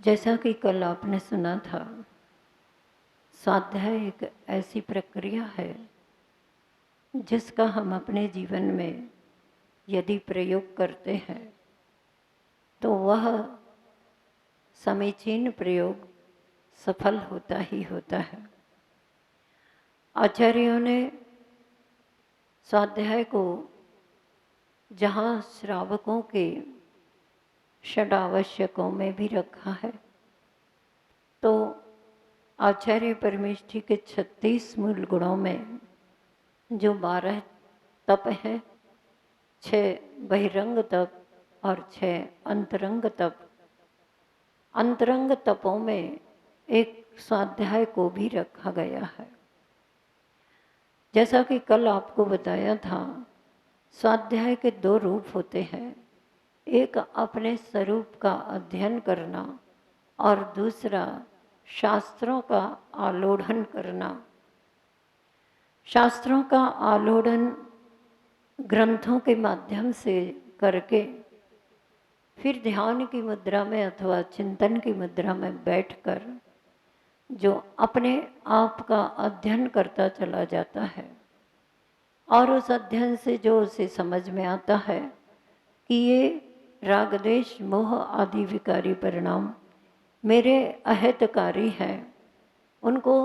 जैसा कि कल आपने सुना था, स्वाध्याय एक ऐसी प्रक्रिया है जिसका हम अपने जीवन में यदि प्रयोग करते हैं तो वह समीचीन प्रयोग सफल होता ही होता है। आचार्यों ने स्वाध्याय को जहाँ श्रावकों के षडावश्यकों में भी रखा है, तो आचार्य परमेष्ठी के 36 मूल गुणों में जो 12 तप हैं, 6 बहिरंग तप और 6 अंतरंग तप, अंतरंग तपों में एक स्वाध्याय को भी रखा गया है। जैसा कि कल आपको बताया था, स्वाध्याय के 2 रूप होते हैं, एक अपने स्वरूप का अध्ययन करना और दूसरा शास्त्रों का आलोढ़न करना। शास्त्रों का आलोढ़न ग्रंथों के माध्यम से करके फिर ध्यान की मुद्रा में अथवा चिंतन की मुद्रा में बैठकर जो अपने आप का अध्ययन करता चला जाता है और उस अध्ययन से जो उसे समझ में आता है कि ये राग द्वेष मोह आदि विकारी परिणाम मेरे अहितकारी हैं, उनको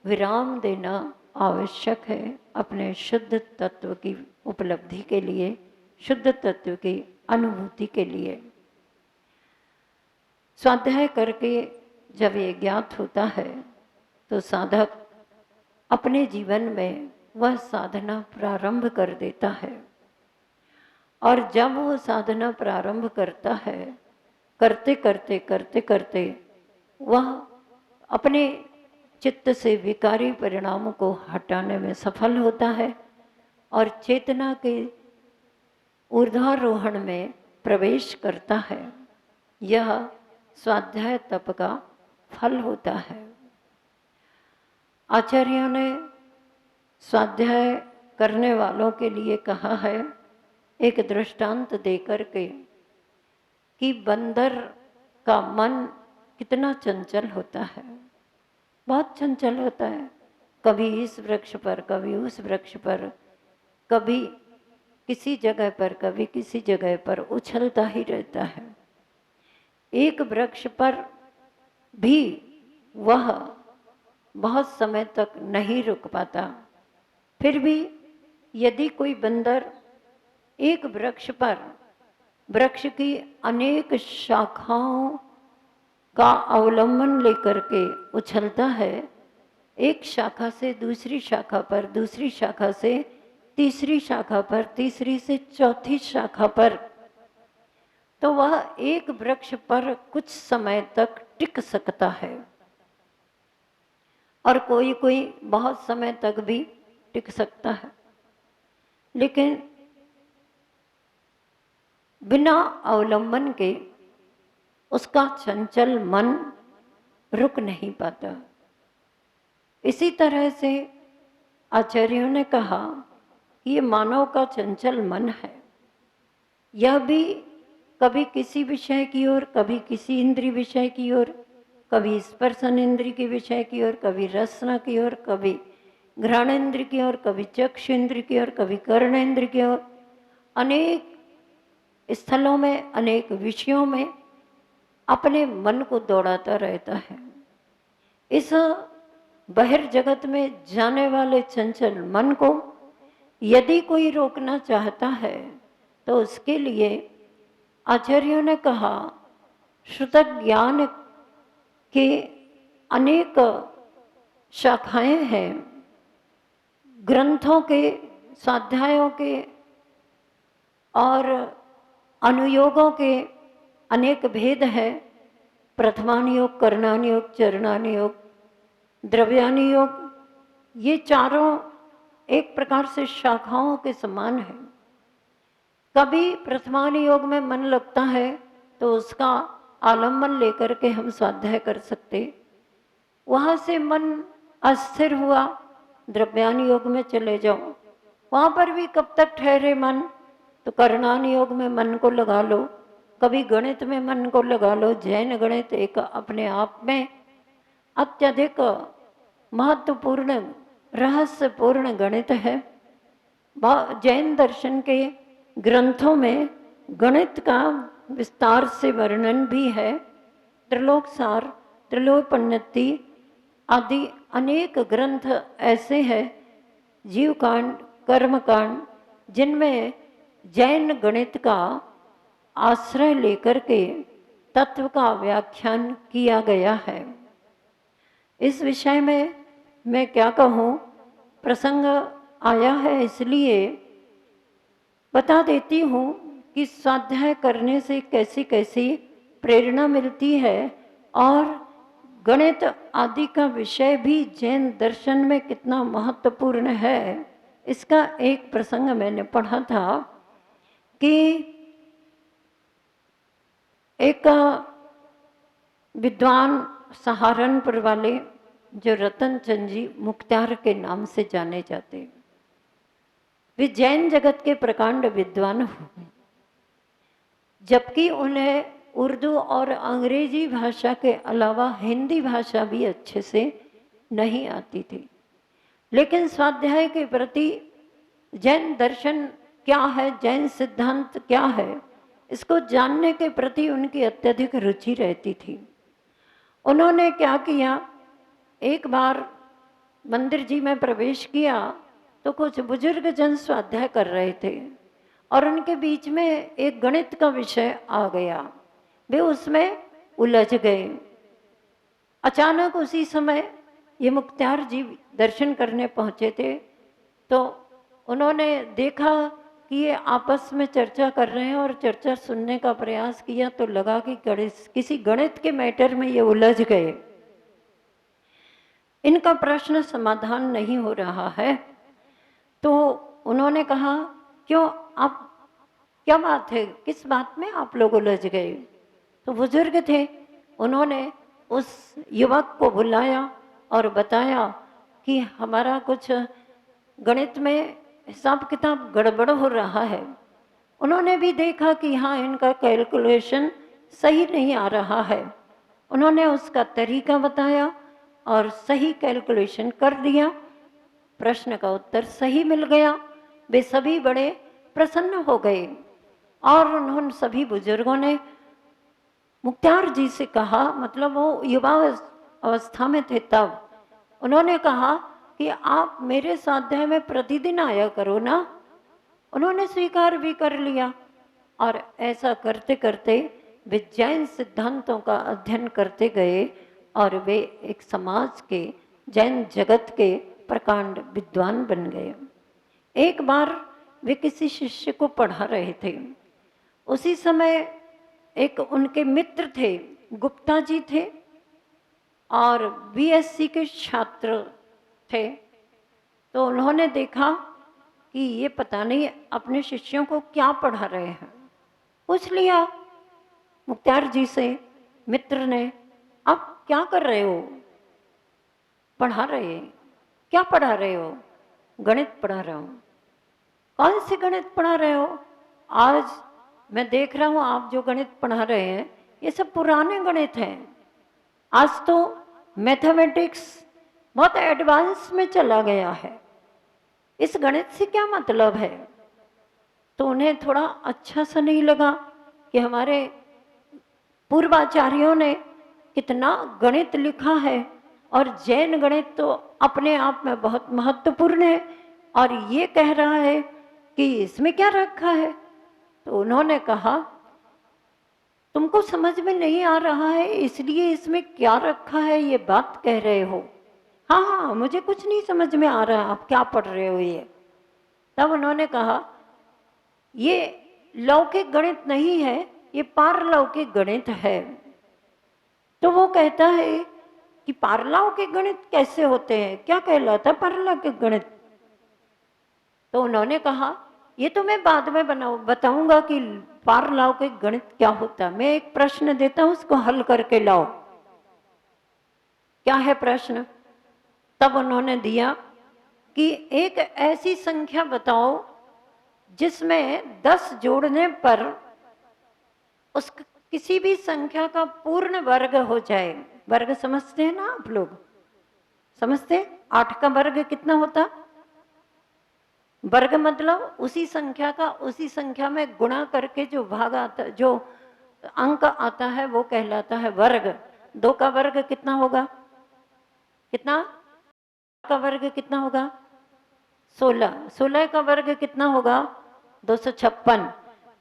विराम देना आवश्यक है अपने शुद्ध तत्व की उपलब्धि के लिए, शुद्ध तत्व की अनुभूति के लिए। स्वाध्याय करके जब ये ज्ञात होता है तो साधक अपने जीवन में वह साधना प्रारंभ कर देता है, और जब वो साधना प्रारंभ करता है, करते करते वह अपने चित्त से विकारी परिणामों को हटाने में सफल होता है और चेतना के ऊर्ध्वारोहण में प्रवेश करता है। यह स्वाध्याय तप का फल होता है। आचार्यों ने स्वाध्याय करने वालों के लिए कहा है, एक दृष्टांत देकर के, कि बंदर का मन कितना चंचल होता है, बहुत चंचल होता है। कभी इस वृक्ष पर, कभी उस वृक्ष पर, कभी किसी जगह पर, कभी किसी जगह पर उछलता ही रहता है। एक वृक्ष पर भी वह बहुत समय तक नहीं रुक पाता। फिर भी यदि कोई बंदर एक वृक्ष पर वृक्ष की अनेक शाखाओं का अवलंबन लेकर के उछलता है, एक शाखा से दूसरी शाखा पर, दूसरी शाखा से तीसरी शाखा पर, तीसरी से चौथी शाखा पर, तो वह एक वृक्ष पर कुछ समय तक टिक सकता है और कोई कोई बहुत समय तक भी टिक सकता है, लेकिन बिना अवलंबन के उसका चंचल मन रुक नहीं पाता। इसी तरह से आचार्यों ने कहा कि ये मानव का चंचल मन है, यह भी कभी किसी विषय की ओर, कभी किसी इंद्रिय विषय की ओर, कभी स्पर्शन इंद्रिय के विषय की ओर, कभी रसना की ओर, कभी घ्राण इंद्रिय की ओर, कभी चक्षु इंद्रिय की ओर, कभी कर्ण इंद्रिय की ओर, अनेक स्थलों में, अनेक विषयों में अपने मन को दौड़ाता रहता है। इस बहिर्जगत में जाने वाले चंचल मन को यदि कोई रोकना चाहता है तो उसके लिए आचार्यों ने कहा, श्रुत ज्ञान के अनेक शाखाएं हैं, ग्रंथों के, स्वाध्यायों के और अनुयोगों के अनेक भेद हैं। प्रथमानुयोग, करणानुयोग, चरणानुयोग, द्रव्यानुयोग, ये चारों एक प्रकार से शाखाओं के समान है। कभी प्रथमानुयोग में मन लगता है तो उसका आलम्बन लेकर के हम स्वाध्याय कर सकते, वहाँ से मन अस्थिर हुआ, द्रव्यानुयोग में चले जाओ, वहाँ पर भी कब तक ठहरे मन, तो करणानुयोग में मन को लगा लो, कभी गणित में मन को लगा लो। जैन गणित एक अपने आप में अत्यधिक महत्वपूर्ण रहस्यपूर्ण गणित है। जैन दर्शन के ग्रंथों में गणित का विस्तार से वर्णन भी है। त्रिलोक सार, त्रिलोपन्नति आदि अनेक ग्रंथ ऐसे हैं, जीवकांड, कर्मकांड, जिनमें जैन गणित का आश्रय लेकर के तत्व का व्याख्यान किया गया है। इस विषय में मैं क्या कहूँ, प्रसंग आया है इसलिए बता देती हूँ कि स्वाध्याय करने से कैसी कैसी प्रेरणा मिलती है और गणित आदि का विषय भी जैन दर्शन में कितना महत्वपूर्ण है। इसका एक प्रसंग मैंने पढ़ा था कि एक विद्वान सहारनपुर वाले जो रतन चंद जी मुख्तार के नाम से जाने जाते, वे जैन जगत के प्रकांड विद्वान हुए, जबकि उन्हें उर्दू और अंग्रेजी भाषा के अलावा हिंदी भाषा भी अच्छे से नहीं आती थी। लेकिन स्वाध्याय के प्रति, जैन दर्शन क्या है, जैन सिद्धांत क्या है, इसको जानने के प्रति उनकी अत्यधिक रुचि रहती थी। उन्होंने क्या किया, एक बार मंदिर जी में प्रवेश किया तो कुछ बुजुर्ग जन स्वाध्याय कर रहे थे और उनके बीच में एक गणित का विषय आ गया। वे उसमें उलझ गए। अचानक उसी समय ये मुख्तार जी दर्शन करने पहुंचे थे, तो उन्होंने देखा कि ये आपस में चर्चा कर रहे हैं और चर्चा सुनने का प्रयास किया तो लगा कि किसी गणित के मैटर में ये उलझ गए, इनका प्रश्न समाधान नहीं हो रहा है। तो उन्होंने कहा, क्यों, आप क्या बात है, किस बात में आप लोग उलझ गए? तो बुजुर्ग थे, उन्होंने उस युवक को बुलाया और बताया कि हमारा कुछ गणित में हिसाब किताब गड़बड़ हो रहा है। उन्होंने भी देखा कि हाँ, इनका कैलकुलेशन सही नहीं आ रहा है। उन्होंने उसका तरीका बताया और सही कैलकुलेशन कर दिया, प्रश्न का उत्तर सही मिल गया। वे सभी बड़े प्रसन्न हो गए और उन्होंने सभी बुजुर्गों ने मुख्तार जी से कहा, मतलब वो युवा अवस्था में थे तब, उन्होंने कहा कि आप मेरे स्वाध्याय में प्रतिदिन आया करो ना। उन्होंने स्वीकार भी कर लिया और ऐसा करते करते वे जैन सिद्धांतों का अध्ययन करते गए और वे एक समाज के, जैन जगत के प्रकांड विद्वान बन गए। एक बार वे किसी शिष्य को पढ़ा रहे थे। उसी समय एक उनके मित्र थे, गुप्ता जी थे और बीएससी के छात्र थे। तो उन्होंने देखा कि ये पता नहीं अपने शिष्यों को क्या पढ़ा रहे हैं। पूछ लिया मुख्तार जी से मित्र ने, आप क्या कर रहे हो? पढ़ा रहे हैं। क्या पढ़ा रहे हो? गणित पढ़ा रहा हूँ। कौन से गणित पढ़ा रहे हो? आज मैं देख रहा हूँ आप जो गणित पढ़ा रहे हैं ये सब पुराने गणित हैं। आज तो मैथमेटिक्स बहुत एडवांस में चला गया है, इस गणित से क्या मतलब है? तो उन्हें थोड़ा अच्छा सा नहीं लगा कि हमारे पूर्वाचार्यों ने कितना गणित लिखा है और जैन गणित तो अपने आप में बहुत महत्वपूर्ण है और ये कह रहा है कि इसमें क्या रखा है। तो उन्होंने कहा, तुमको समझ में नहीं आ रहा है इसलिए इसमें क्या रखा है ये बात कह रहे हो। हाँ हाँ, मुझे कुछ नहीं समझ में आ रहा, आप क्या पढ़ रहे हो ये। तब उन्होंने कहा, ये लौकिक गणित नहीं है, ये पारलौकिक गणित है। तो वो कहता है कि पारलौकिक गणित कैसे होते हैं, क्या कहलाता है पारलौकिक गणित? तो उन्होंने कहा, ये तो मैं बाद में बताऊंगा कि पारलौकिक गणित क्या होता है। मैं एक प्रश्न देता हूं, उसको हल करके लाओ। क्या है प्रश्न? तब उन्होंने दिया कि एक ऐसी संख्या बताओ जिसमें 10 जोड़ने पर उस किसी भी संख्या का पूर्ण वर्ग हो जाए, वर्ग समझते हैं ना आप लोग, समझते हैं? 8 का वर्ग कितना होता? वर्ग मतलब उसी संख्या का उसी संख्या में गुणा करके जो भाग आता, जो अंक आता है वो कहलाता है वर्ग। 2 का वर्ग कितना होगा? कितना का वर्ग कितना होगा? 16। 16 का वर्ग कितना होगा? 256।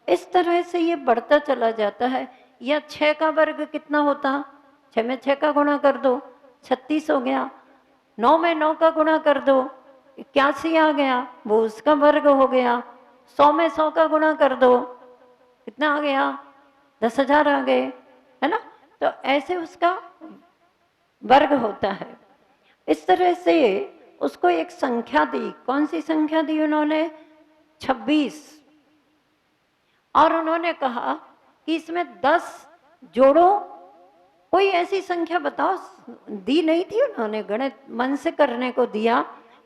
इस तरह से ये बढ़ता चला जाता है। या 6 का वर्ग कितना होता? 6 में 6 का गुणा कर दो, 36 हो गया। 9 में 9 का गुणा कर दो, 81 आ गया, वो उसका वर्ग हो गया। 100 में 100 का गुणा कर दो, कितना आ गया? 10,000 आ गए, है ना? तो ऐसे उसका वर्ग होता है। इस तरह से उसको एक संख्या दी। कौन सी संख्या दी उन्होंने? 26। और उन्होंने कहा कि इसमें 10 जोड़ो। कोई ऐसी संख्या बताओ, दी नहीं थी उन्होंने, गणित मन से करने को दिया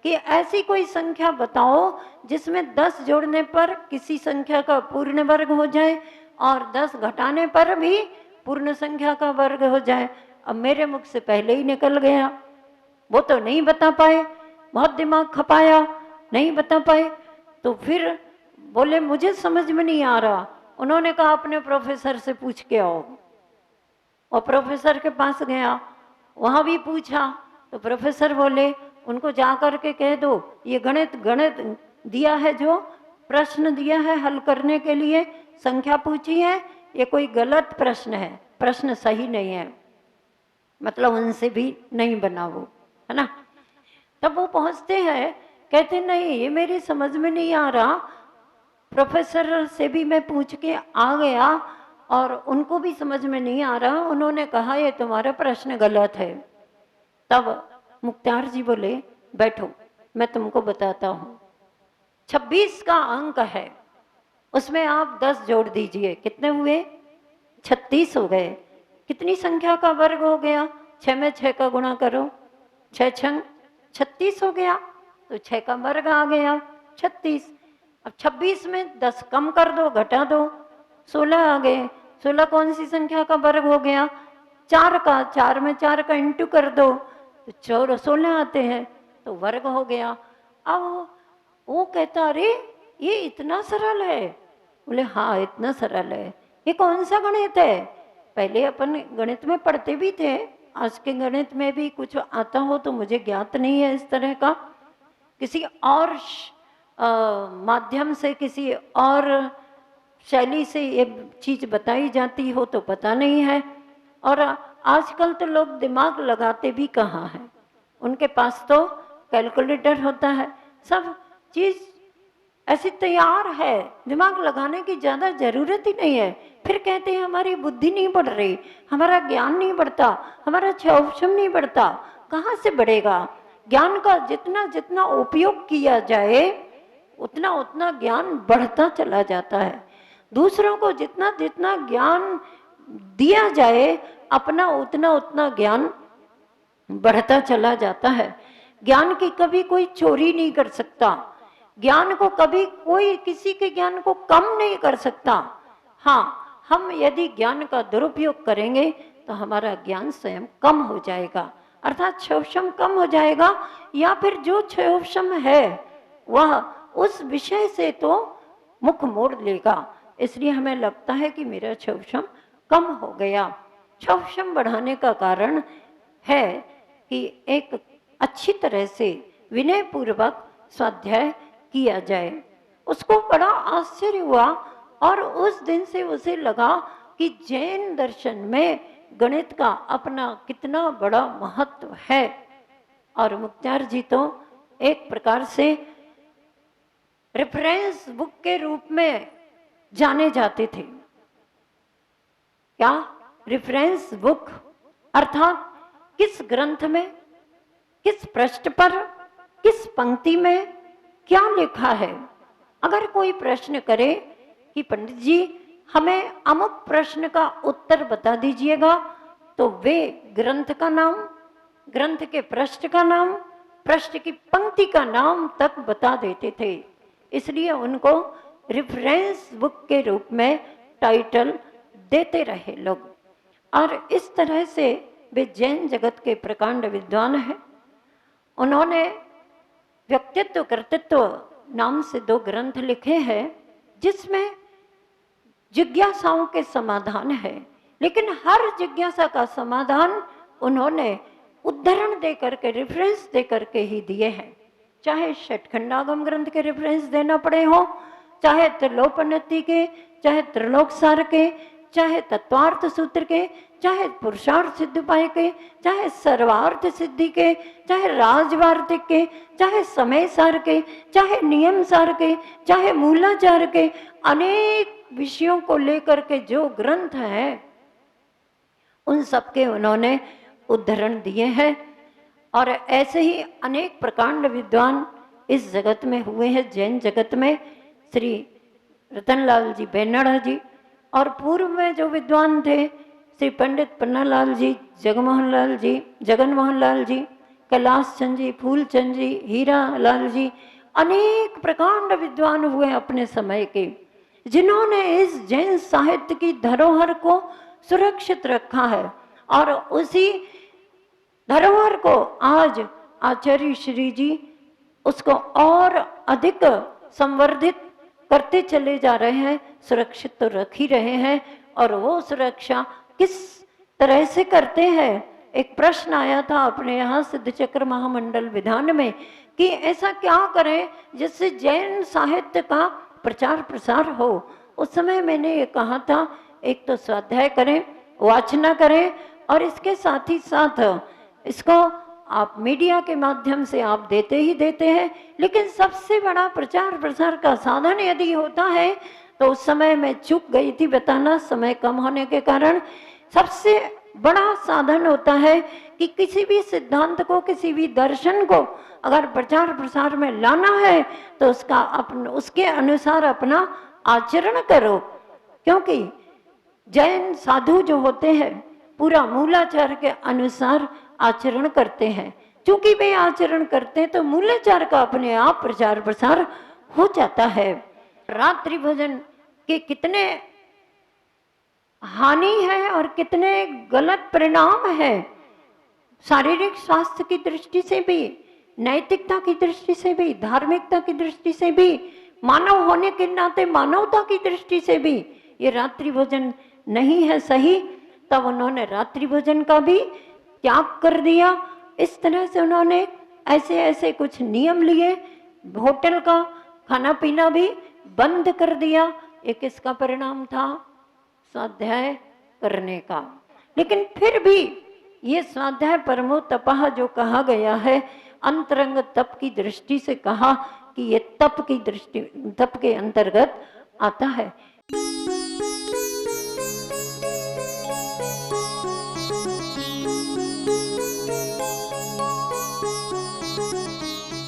कि ऐसी कोई संख्या बताओ जिसमें 10 जोड़ने पर किसी संख्या का पूर्ण वर्ग हो जाए और 10 घटाने पर भी पूर्ण संख्या का वर्ग हो जाए। अब मेरे मुख से पहले ही निकल गया, वो तो नहीं बता पाए, बहुत दिमाग खपाया, नहीं बता पाए। तो फिर बोले मुझे समझ में नहीं आ रहा। उन्होंने कहा अपने प्रोफेसर से पूछ के आओ। और प्रोफेसर के पास गया, वहाँ भी पूछा तो प्रोफेसर बोले उनको जा कर के कह दो ये गणित दिया है, जो प्रश्न दिया है हल करने के लिए, संख्या पूछी है, ये कोई गलत प्रश्न है, प्रश्न सही नहीं है, मतलब उनसे भी नहीं बना वो, है ना? तब वो पहुंचते हैं, कहते नहीं ये मेरी समझ में नहीं आ रहा। प्रोफेसर से भी मैं पूछ के आ गया और उनको भी समझ में नहीं आ रहा। उन्होंने कहा ये तुम्हारा प्रश्न गलत है। तब मुख्तार जी बोले बैठो मैं तुमको बताता हूँ। 26 का अंक है, उसमें आप 10 जोड़ दीजिए, कितने हुए? 36 हो गए। कितनी संख्या का वर्ग हो गया? 6 में 6 का गुणा करो, 6 छंग 36 हो गया, तो 6 का वर्ग आ गया 36। अब 26 में 10 कम कर दो, घटा दो, 16 आ गए। 16 कौन सी संख्या का वर्ग हो गया? 4 का। 4 में 4 का इंटू कर दो तो 16 आते हैं, तो वर्ग हो गया। अब वो कहता अरे ये इतना सरल है। बोले हाँ इतना सरल है। ये कौन सा गणित है? पहले अपन गणित में पढ़ते भी थे, आज के गणित में भी कुछ आता हो तो मुझे ज्ञात नहीं है इस तरह का। किसी और माध्यम से, किसी और शैली से ये चीज़ बताई जाती हो तो पता नहीं है। और आजकल तो लोग दिमाग लगाते भी कहाँ हैं, उनके पास तो कैलकुलेटर होता है, सब चीज़ ऐसी तैयार है, दिमाग लगाने की ज़्यादा ज़रूरत ही नहीं है। फिर कहते हैं हमारी बुद्धि नहीं बढ़ रही, हमारा ज्ञान नहीं बढ़ता, हमारा क्षमता नहीं बढ़ता। कहाँ से बढ़ेगा? ज्ञान का जितना जितना उपयोग किया जाए उतना उतना ज्ञान बढ़ता चला जाता है। दूसरों को जितना जितना ज्ञान दिया जाए अपना उतना उतना ज्ञान बढ़ता चला जाता है। ज्ञान की कभी कोई चोरी नहीं कर सकता, ज्ञान को कभी कोई किसी के ज्ञान को कम नहीं कर सकता। हाँ, हम यदि ज्ञान का दुरुपयोग करेंगे तो हमारा ज्ञान स्वयं कम हो जाएगा, अर्थात क्षमता कम हो जाएगा, या फिर जो क्षमता है वह उस विषय से तो मुख मोड़ लेगा। इसलिए हमें लगता है कि मेरा क्षमता कम हो गया। क्षमता बढ़ाने का कारण है कि एक अच्छी तरह से विनय पूर्वक स्वाध्याय किया जाए। उसको बड़ा आश्चर्य हुआ और उस दिन से उसे लगा कि जैन दर्शन में गणित का अपना कितना बड़ा महत्व है। और मुख्तार जी तो एक प्रकार से रेफरेंस बुक के रूप में जाने जाते थे। क्या? रेफरेंस बुक, अर्थात किस ग्रंथ में, किस पृष्ठ पर, किस पंक्ति में क्या लिखा है। अगर कोई प्रश्न करे कि पंडित जी हमें अमुक प्रश्न का उत्तर बता दीजिएगा, तो वे ग्रंथ का नाम, ग्रंथ के पृष्ठ का नाम, पृष्ठ की पंक्ति का नाम तक बता देते थे। इसलिए उनको रेफरेंस बुक के रूप में टाइटल देते रहे लोग। और इस तरह से वे जैन जगत के प्रकांड विद्वान हैं। उन्होंने व्यक्तित्व कर्तृत्व नाम से 2 ग्रंथ लिखे हैं, जिसमें जिज्ञासाओं के समाधान है, लेकिन हर जिज्ञासा का समाधान उन्होंने उद्धरण दे करके, रेफरेंस दे करके ही दिए हैं। चाहे षटखंडागम ग्रंथ के रेफरेंस देना पड़े हो, चाहे त्रिलोपनिधि के, चाहे त्रिलोकसार के, चाहे तत्वार्थ सूत्र के, चाहे पुरुषार्थ सिद्ध उपाय के, चाहे सर्वार्थ सिद्धि के, चाहे राजवार्तिक के, चाहे समय सार के, चाहे नियम सार के, चाहे मूलाचार के, अनेक विषयों को लेकर के जो ग्रंथ हैं उन सबके उन्होंने उद्धरण दिए हैं। और ऐसे ही अनेक प्रकांड विद्वान इस जगत में हुए हैं। जैन जगत में श्री रतनलाल जी बेनड़ा जी, और पूर्व में जो विद्वान थे श्री पंडित पन्नालाल जी, जगमोहन लाल जी, जगन मोहन लाल जी, कैलाश चंद जी, फूलचंद जी, हीरा लाल जी, अनेक प्रकांड विद्वान हुए अपने समय के, जिन्होंने इस जैन साहित्य की धरोहर को सुरक्षित रखा है। और उसी धरोहर को आज आचार्य श्री जी उसको और अधिक संवर्धित करते चले जा रहे हैं, सुरक्षित तो रख ही रहे हैं। और वो सुरक्षा किस तरह से करते हैं, एक प्रश्न आया था अपने यहाँ सिद्ध चक्र महामंडल विधान में कि ऐसा क्या करें जिससे जैन साहित्य का प्रचार प्रसार हो। उस समय मैंने ये कहा था, एक तो स्वाध्याय करें, वाचना करें, और इसके साथ ही साथ इसको आप मीडिया के माध्यम से आप देते ही देते हैं, लेकिन सबसे बड़ा प्रचार प्रसार का साधन यदि होता है तो उस समय मैं चूक गई थी बताना, समय कम होने के कारण। सबसे बड़ा साधन होता है कि किसी भी सिद्धांत को, किसी भी दर्शन को अगर प्रचार प्रसार में लाना है तो उसके अनुसार अपना आचरण करो। क्योंकि जैन साधु जो होते हैं पूरा मूलाचार के अनुसार आचरण करते हैं। चूंकि वे आचरण करते हैं तो मूलाचार का अपने आप प्रचार प्रसार हो जाता है। रात्रि भोजन के कितने हानि है और कितने गलत परिणाम है, शारीरिक स्वास्थ्य की दृष्टि से भी, नैतिकता की दृष्टि से भी, धार्मिकता की दृष्टि से भी, मानव होने के नाते मानवता की दृष्टि से भी ये रात्रि भोजन नहीं है सही। तब उन्होंने रात्रि भोजन का भी त्याग कर दिया। इस तरह से उन्होंने ऐसे ऐसे कुछ नियम लिए, होटल का खाना पीना भी बंद कर दिया। एक इसका परिणाम था स्वाध्याय करने का। लेकिन फिर भी ये स्वाध्याय परमो तपः जो कहा गया है, अंतरंग तप की दृष्टि से कहा कि ये तप की दृष्टि, तप के अंतर्गत आता है।